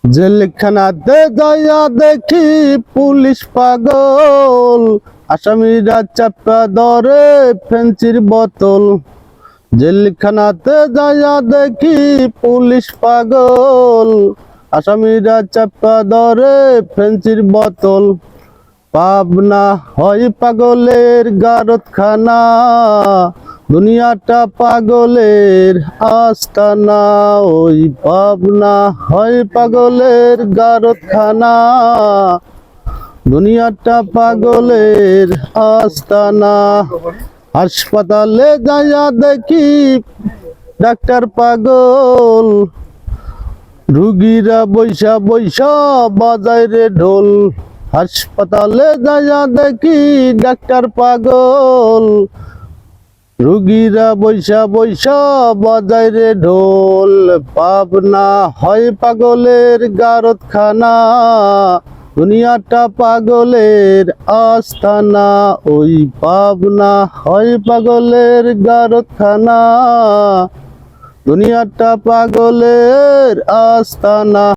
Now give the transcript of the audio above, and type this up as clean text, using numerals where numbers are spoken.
জেলখানাতে যাইয়া দেখি পুলিশ পাগল, আসামিরা চাপা ধরে ফেন্সির বোতল। জেলখানাতে যাইয়া দেখি পুলিশ পাগল, আসামিরা চাপা ধরে ফেন্সির বোতল। পাবনা হয় পাগলের গারতখানা, দুনিয়াটা পাগলের আস্তানা। ওই পাবনা হয় পাগলের গারতখানা, দুনিয়াটা পাগলের আস্তানা। হাসপাতালে যাইয়া দেখি ডাক্তার পাগল, রুগীরা বৈশা বৈশা বাজায় রে ঢোল। হাসপাতালে যাইয়া দেখি ডাক্তার পাগল, রুগীরা বৈশা বৈশা বাজায় রে ঢোল। পাবনা হয় পাগলের গারতখানা, দুনিয়াটা পাগলের আস্তানা। ওই পাবনা হয় পাগলের গারতখানা, দুনিয়াটা পাগলের আস্তানা।